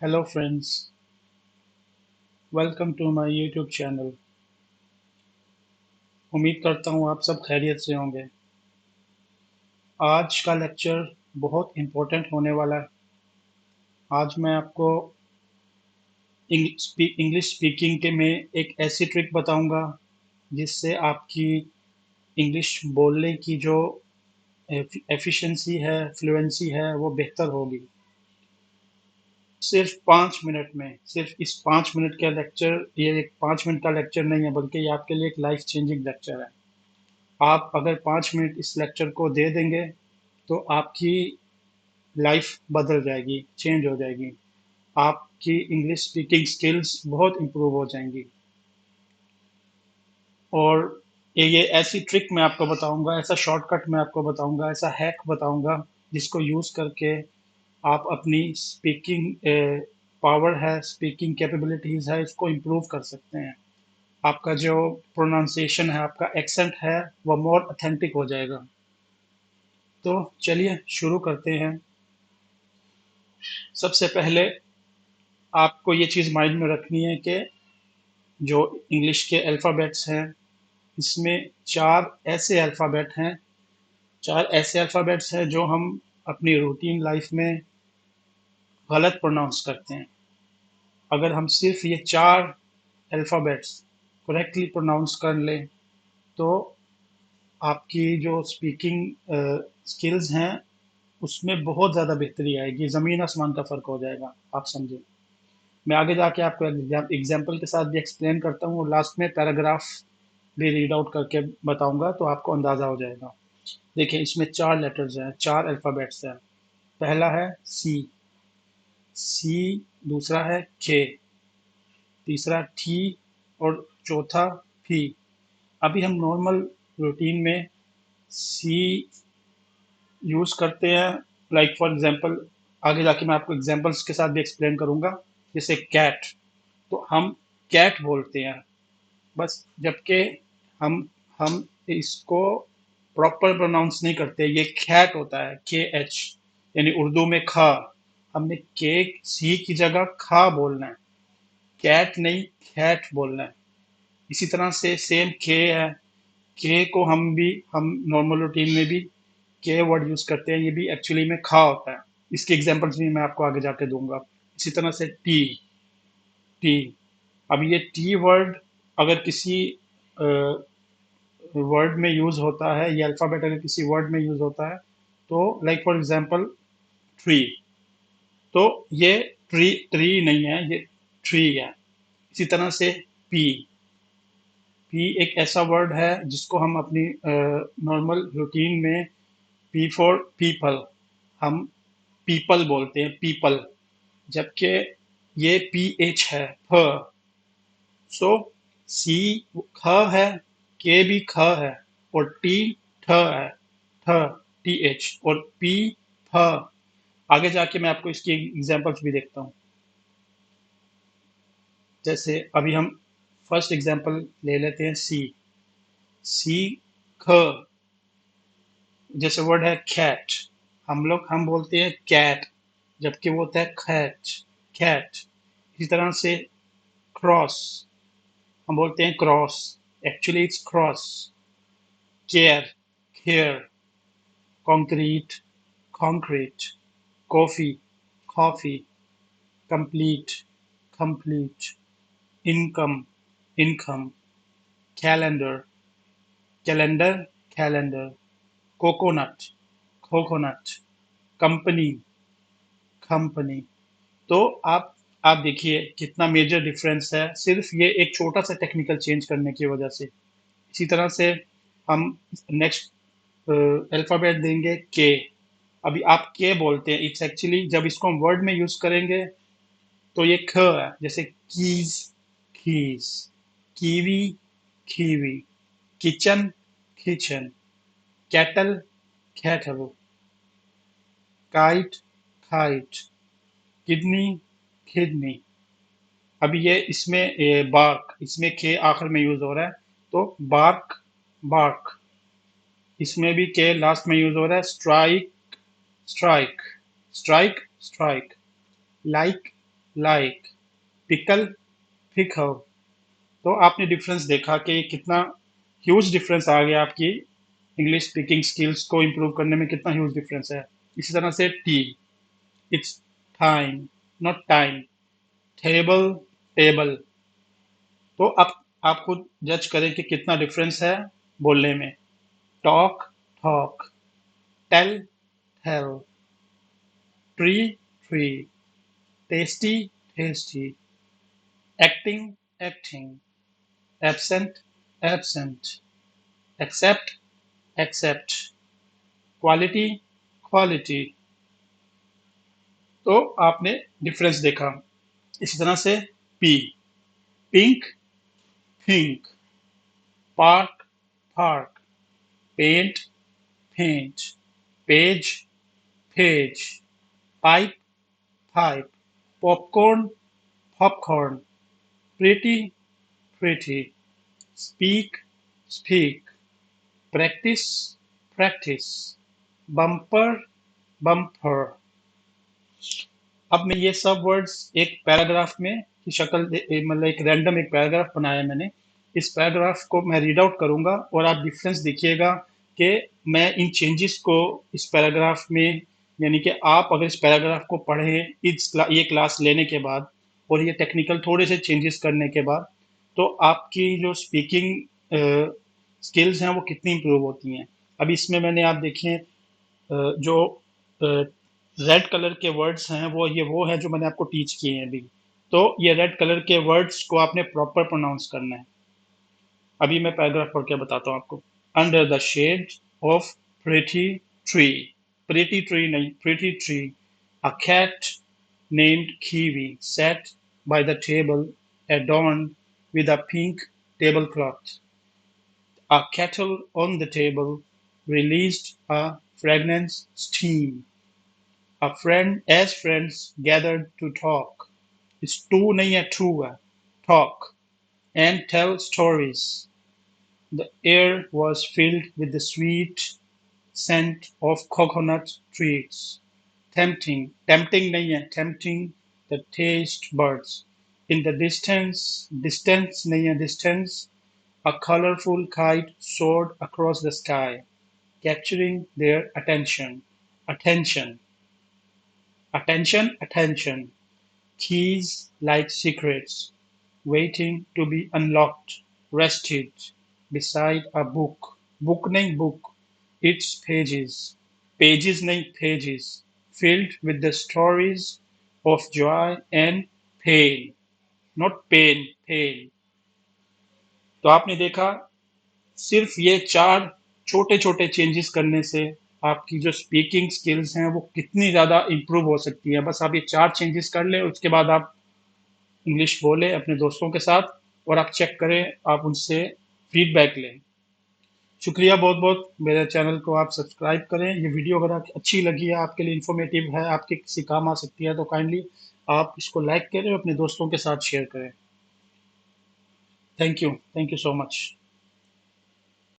Hello friends, welcome to my YouTube channel. उम्मीद करता हूँ आप सब खैरियत से होंगे। आज का लेक्चर बहुत इम्पोर्टेंट होने वाला है। आज मैं आपको इंग्लिश स्पीकिंग के में एक ऐसी ट्रिक बताऊंगा जिससे आपकी इंग्लिश बोलने की जो एफिशिएंसी है, फ्लुएंसी है, वो बेहतर होगी। सिर्फ 5 मिनट में, सिर्फ इस 5 मिनट का लेक्चर, ये एक 5 मिनट का लेक्चर नहीं है, बल्कि ये आपके लिए एक लाइफ चेंजिंग लेक्चर है। आप अगर 5 मिनट इस लेक्चर को दे देंगे तो आपकी लाइफ बदल जाएगी, चेंज हो जाएगी। आपकी इंग्लिश स्पीकिंग स्किल्स बहुत इम्प्रूव हो जाएंगी। और ये ऐसी ट्रिक मैं आपको बताऊंगा, ऐसा शॉर्टकट मैं आपको बताऊंगा, ऐसा हैक बताऊंगा जिसको यूज़ करके आप अपनी स्पीकिंग पावर है, स्पीकिंग कैपेबिलिटीज़ है, इसको इम्प्रूव कर सकते हैं। आपका जो प्रोनाउंसिएशन है, आपका एक्सेंट है, वो मोर ऑथेंटिक हो जाएगा। तो चलिए शुरू करते हैं। सबसे पहले आपको ये चीज़ माइंड में रखनी है कि जो इंग्लिश के अल्फ़ाबेट्स हैं, इसमें 4 ऐसे अल्फ़ाबेट हैं, 4 ऐसे अल्फ़ाबेट्स हैं जो हम अपनी रूटीन लाइफ में गलत प्रोनाउंस करते हैं। अगर हम सिर्फ ये 4 अल्फ़ाबेट्स करेक्टली प्रोनाउंस कर लें, तो आपकी जो स्पीकिंग स्किल्स हैं, उसमें बहुत ज़्यादा बेहतरी आएगी, ज़मीन आसमान का फ़र्क हो जाएगा, आप समझें। मैं आगे जाके आपको एग्जाम्पल के साथ भी एक्सप्लेन करता हूँ और लास्ट में पैराग्राफ भी रीड आउट करके बताऊंगा तो आपको अंदाज़ा हो जाएगा। देखिए, इसमें 4 लेटर्स हैं, 4 अल्फ़ाबेट्स हैं। पहला है सी, सी। दूसरा है के, तीसरा टी और चौथा पी। अभी हम नॉर्मल रूटीन में सी यूज़ करते हैं। लाइक फॉर एग्जांपल, आगे जाके मैं आपको एग्जांपल्स के साथ भी एक्सप्लेन करूंगा। जैसे कैट, तो हम कैट बोलते हैं बस, जबकि हम हम इसको प्रॉपर प्रोनाउंस नहीं करते। ये खैट होता है, के एच, यानी उर्दू में खा। हमने के सी की जगह खा बोलना है, कैट नहीं खैट बोलना है। इसी तरह से सेम के है, के को हम नॉर्मल रूटीन में भी के वर्ड यूज करते हैं, ये भी एक्चुअली में खा होता है। इसके एग्जांपल्स भी मैं आपको आगे जाके दूंगा। इसी तरह से टी, टी। अब ये टी वर्ड अगर किसी वर्ड में यूज होता है, ये अल्फाबेट अगर किसी वर्ड में यूज होता है, तो लाइक फॉर एग्जांपल ट्री, तो ये ट्री ट्री नहीं है, ये ट्री है। इसी तरह से पी, पी एक ऐसा वर्ड है जिसको हम अपनी नॉर्मल रूटीन में पी फॉर पीपल, हम पीपल बोलते हैं, पीपल। जबकि ये पी एच है, फ। सो सी ख है, के भी ख है, और टी ठ है, ठ, टी एच, और पी फ। आगे जाके मैं आपको इसकी एग्जांपल्स भी देखता हूँ। जैसे अभी हम फर्स्ट एग्जांपल ले लेते हैं, सी, सी ख। जैसे वर्ड है कैट, हम बोलते हैं कैट, जबकि वो होता है खैच, कैट। इसी तरह से क्रॉस, हम बोलते हैं cross, actually it's cross. Care, care. Concrete, concrete. Coffee, coffee. Complete, complete. Income, income. Calendar, calendar, calendar. Coconut, coconut. Company, company. तो आप देखिए कितना मेजर डिफरेंस है, सिर्फ ये एक छोटा सा टेक्निकल चेंज करने की वजह से। इसी तरह से हम नेक्स्ट अल्फाबेट देंगे के। अभी आप के बोलते हैं, इट्स एक्चुअली जब इसको हम वर्ड में यूज करेंगे तो ये ख है। जैसे keys, keys. Kiwi, kiwi. Kitchen, kitchen. Cattle, cattle. Kite, kite. Kidney, kidney. अभी ये इसमें बार्क, इसमें के आखिर में यूज हो रहा है, तो बार्क, बार्क। इसमें भी के लास्ट में यूज हो रहा है। Strike, strike, strike, strike. Like, like, pickle, pickle. तो आपने डिफरेंस देखा कि कितना ह्यूज डिफरेंस आ गया आपकी इंग्लिश स्पीकिंग स्किल्स को इम्प्रूव करने में, कितना ह्यूज डिफरेंस है। इसी तरह से T, it's time, not time. Table, table. तो आप खुद जज करें कि कितना डिफरेंस है बोलने में। Talk, talk. Tell, tell. Tree, tree. Tasty, tasty. Acting, acting. Absent, absent. Accept, accept. Quality, quality. तो आपने डिफरेंस देखा। इसी तरह से P, pink, pink. Park, park. Paint, paint. Page, page. Pipe, pipe. Popcorn, popcorn. Pretty, pretty. Speak, speak. Practice, practice. Bumper, bumper. अब मैं ये सब वर्ड्स एक पैराग्राफ में की शक्ल मतलब एक रैंडम एक पैराग्राफ बनाया मैंने। इस पैराग्राफ को मैं रीड आउट करूंगा और आप डिफरेंस देखिएगा कि मैं इन चेंजेस को इस पैराग्राफ में, यानी कि आप अगर इस पैराग्राफ को पढ़ें ये क्लास लेने के बाद और ये टेक्निकल थोड़े से चेंजेस करने के बाद, तो आपकी जो स्पीकिंग स्किल्स हैं वो कितनी इंप्रूव होती हैं। अब इसमें मैंने आप देखें जो रेड कलर के वर्ड्स हैं वो है जो मैंने आपको टीच किए हैं अभी। तो ये रेड कलर के वर्ड्स को आपने प्रॉपर प्रोनाउंस करना है। अभी मैं पैराग्राफ पढ़ के बताता हूँ आपको। Under the shade of pretty tree, pretty tree नहीं, pretty tree, a cat named Kiwi sat by the table adorned with a pink tablecloth. A kettle on the table released a fragrant steam. A friend as friends gathered to talk. It's two नहीं है, two है. Talk and tell stories. The air was filled with the sweet scent of coconut trees. Tempting नहीं है, tempting the taste buds. In the distance नहीं है, distance, a colorful kite soared across the sky, capturing their attention. Attention, attention, attention. Keys like secrets, waiting to be unlocked, rested beside a book. Book nahi book, its pages. Pages nahi pages, filled with the stories of joy and pain. Not pain, pain. तो आपने देखा सिर्फ ये 4 छोटे-छोटे changes करने से आपकी जो स्पीकिंग स्किल्स हैं वो कितनी ज़्यादा इम्प्रूव हो सकती है। बस आप ये 4 चेंजेस कर लें, उसके बाद आप इंग्लिश बोलें अपने दोस्तों के साथ और आप चेक करें, आप उनसे फीडबैक लें। शुक्रिया बहुत-बहुत, मेरे चैनल को आप सब्सक्राइब करें। ये वीडियो अगर आपको अच्छी लगी है, आपके लिए इन्फॉर्मेटिव है, आपके किसी काम आ सकती है, तो काइंडली आप इसको लाइक करें और अपने दोस्तों के साथ शेयर करें। Thank you so much.